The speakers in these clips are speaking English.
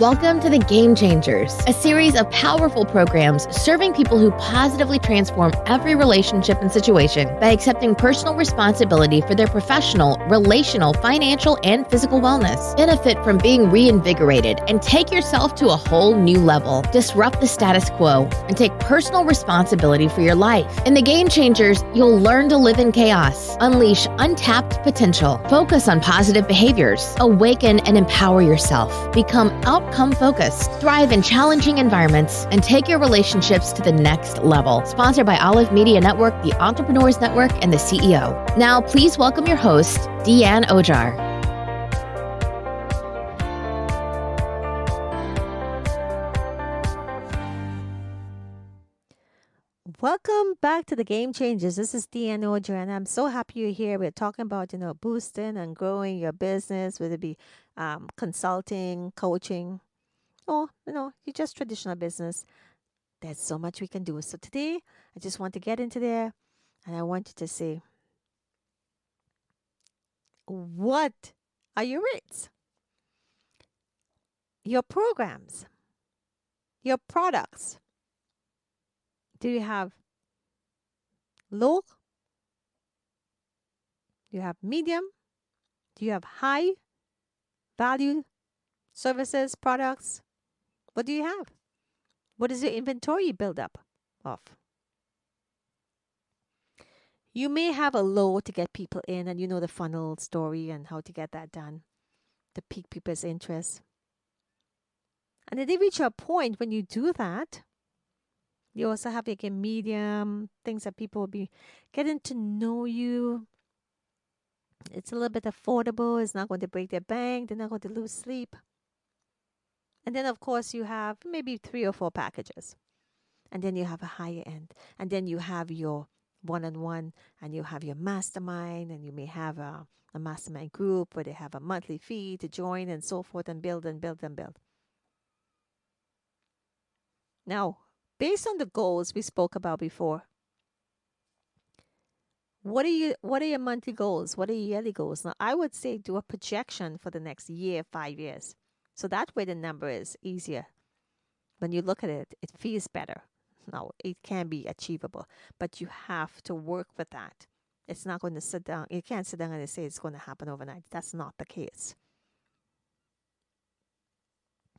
Welcome to The Game Changers, a series of powerful programs serving people who positively transform every relationship and situation by accepting personal responsibility for their professional, relational, financial, and physical wellness. Benefit from being reinvigorated and take yourself to a whole new level. Disrupt the status quo and take personal responsibility for your life. In The Game Changers, you'll learn to live in chaos, unleash untapped potential, focus on positive behaviors, awaken and empower yourself, become outcome focused, thrive in challenging environments, and take your relationships to the next level. Sponsored by Olive Media Network, the Entrepreneurs Network, and the CEO. Now, please welcome your host, Deanne Ojar. Welcome back to the Game Changers. This is Deanne Ojar, and I'm so happy you're here. We're talking about, boosting and growing your business, whether it be consulting, coaching, or, you just traditional business. There's so much we can do. So today, I just want to get into there, and I want you to say, what are your rates? Your programs, your products. Do you have low? Do you have medium? Do you have high value services, products? What do you have? What is your inventory buildup of? You may have a low to get people in, and you know the funnel story and how to get that done to pique people's interest. And then they reach a point when you do that. You also have like a medium, things that people will be getting to know you. It's a little bit affordable. It's not going to break their bank. They're not going to lose sleep. And then, of course, you have maybe 3 or 4 packages. And then you have a higher end. And then you have your one-on-one, and you have your mastermind, and you may have a mastermind group where they have a monthly fee to join and so forth, and build and build and build. Now, based on the goals we spoke about before, what are your monthly goals? What are your yearly goals? Now, I would say do a projection for the next year, 5 years. So that way the number is easier. When you look at it, it feels better. Now, it can be achievable, but you have to work with that. It's not going to sit down. You can't sit down and say it's going to happen overnight. That's not the case.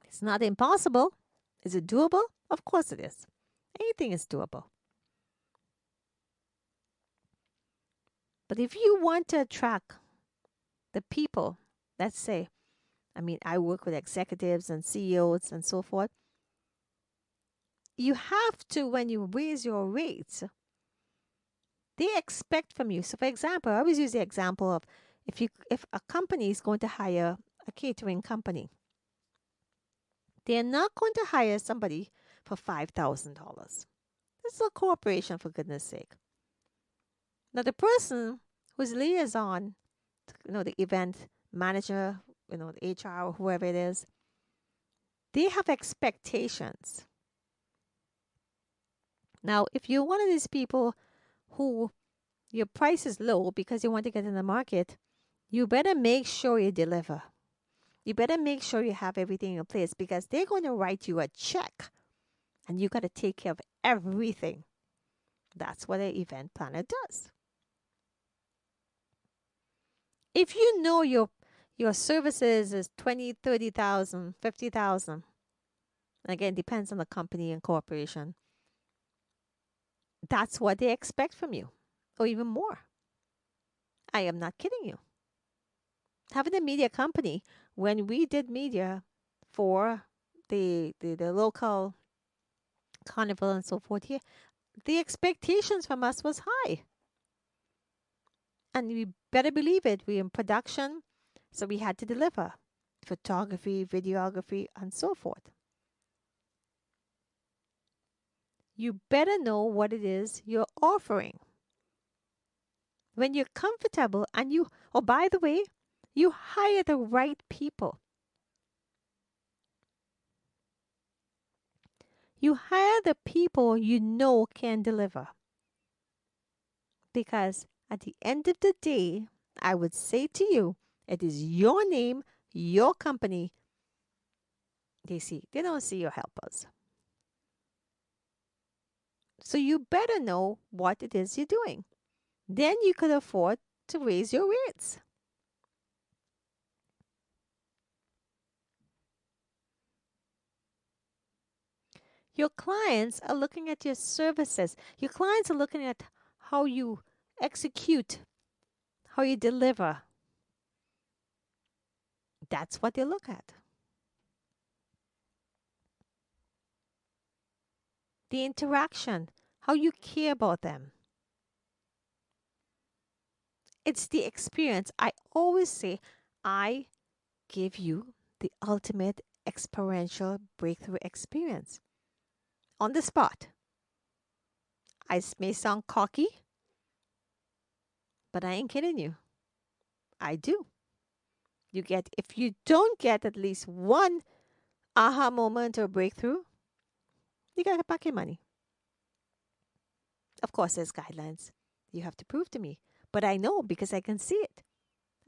It's not impossible. Is it doable? Of course it is. Anything is doable. But if you want to attract the people, let's say, I work with executives and CEOs and so forth. You have to, when you raise your rates, they expect from you. So, for example, I always use the example of if a company is going to hire a catering company, they're not going to hire somebody for $5,000. This is a corporation, for goodness sake. Now, the person who's liaison, the event manager, the HR or whoever it is, they have expectations. Now, if you're one of these people who your price is low because you want to get in the market, you better make sure you deliver. You better make sure you have everything in place because they're going to write you a check and you got to take care of everything. That's what an event planner does. If you know your services is 20, 30,000, 50,000, again, depends on the company and corporation, that's what they expect from you, or even more. I am not kidding you. Having a media company, when we did media for the local carnival and so forth here, the expectations from us was high. And we better believe it, we're in production, so we had to deliver photography, videography, and so forth. You better know what it is you're offering. When you're comfortable and by the way, you hire the right people. You hire the people you know can deliver. Because at the end of the day, I would say to you, it is your name, your company, They don't see your helpers. So you better know what it is you're doing. Then you could afford to raise your rates. Your clients are looking at your services. Your clients are looking at how you execute, how you deliver. That's what they look at. The interaction, how you care about them. It's the experience. I always say, I give you the ultimate experiential breakthrough experience on the spot. I may sound cocky, but I ain't kidding you. I do. If you don't get at least one aha moment or breakthrough, you got to back your money. Of course, there's guidelines. You have to prove to me. But I know because I can see it.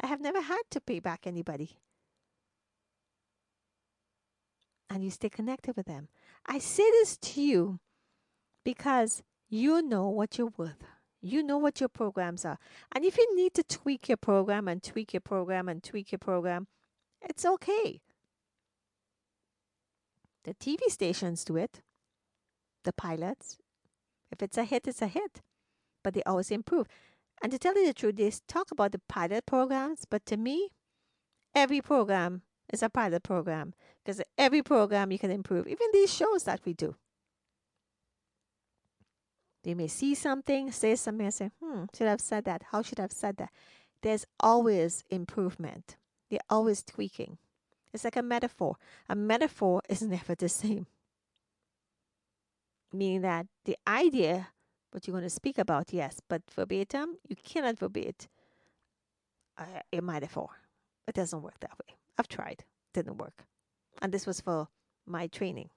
I have never had to pay back anybody. And you stay connected with them. I say this to you because you know what you're worth. You know what your programs are. And if you need to tweak your program and tweak your program and tweak your program, it's okay. The TV stations do it, the pilots. If it's a hit, it's a hit. But they always improve. And to tell you the truth, they talk about the pilot programs, but to me, every program is a pilot program because every program you can improve. Even these shows that we do. They may see something, say something, and say, should I have said that? How should I have said that? There's always improvement. They're always tweaking. It's like a metaphor. A metaphor is never the same. Meaning that the idea, what you're going to speak about, yes, but verbatim, you cannot verbate a metaphor. It doesn't work that way. I've tried. Didn't work. And this was for my training.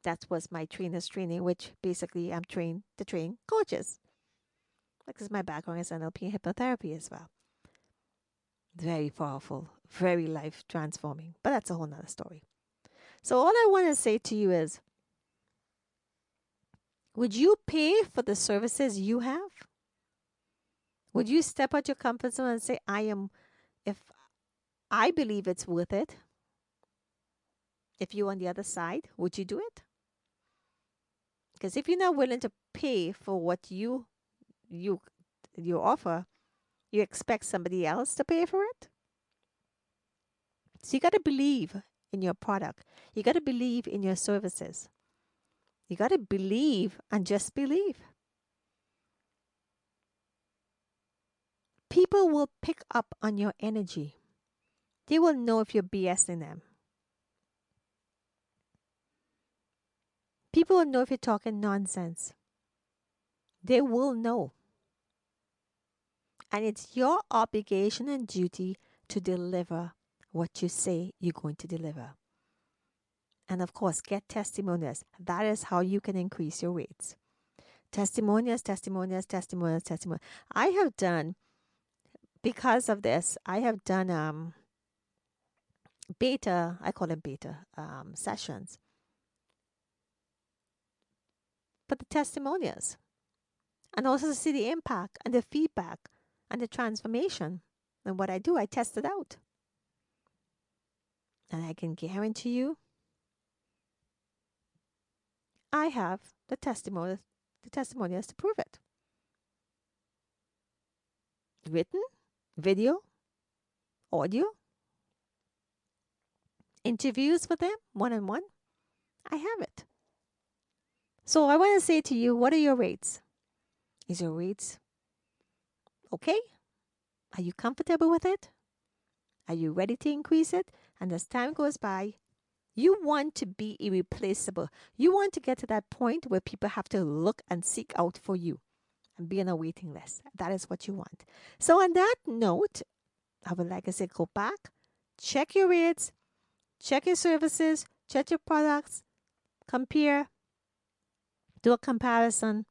That was my trainer's training, which basically I'm trained to train coaches. Like, this is my background is NLP and hypnotherapy as well. Very powerful, very life transforming. But that's a whole nother story. So all I want to say to you is, would you pay for the services you have? Would you step out your comfort zone and say, if I believe it's worth it, if you're on the other side, would you do it? Because if you're not willing to pay for what you offer, you expect somebody else to pay for it? So you got to believe in your product. You got to believe in your services. You got to believe and just believe. People will pick up on your energy. They will know if you're BSing them. People will know if you're talking nonsense. They will know. And it's your obligation and duty to deliver what you say you're going to deliver. And of course, get testimonials. That is how you can increase your rates. Testimonials. I have done, because of this, I have done beta, I call them beta sessions. But the testimonials. And also to see the impact and the feedback and the transformation. And what I do, I test it out. And I can guarantee you, I have the testimonials to prove it. Written, video, audio, interviews with them, one-on-one. I have it. So I want to say to you, what are your rates? Is your rates okay? Are you comfortable with it? Are you ready to increase it? And as time goes by, you want to be irreplaceable. You want to get to that point where people have to look and seek out for you and be on a waiting list. That is what you want. So on that note, I would like to say, go back, check your rates, check your services, check your products, compare, do a comparison,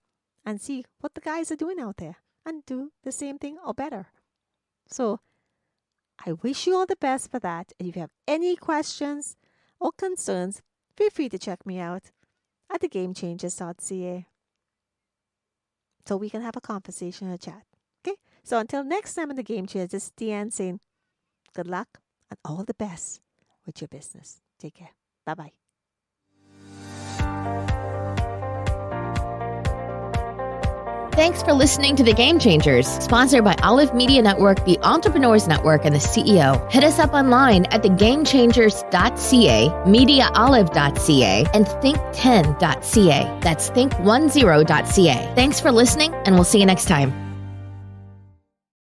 and see what the guys are doing out there and do the same thing or better. So I wish you all the best for that. And if you have any questions or concerns, feel free to check me out at thegamechangers.ca so we can have a conversation or chat. Okay? So until next time on The Game Changers, this is Deanne saying good luck and all the best with your business. Take care. Bye-bye. Thanks for listening to The Game Changers, sponsored by Olive Media Network, the Entrepreneurs Network, and the CEO. Hit us up online at thegamechangers.ca, mediaolive.ca, and think10.ca. That's think10.ca. Thanks for listening, and we'll see you next time.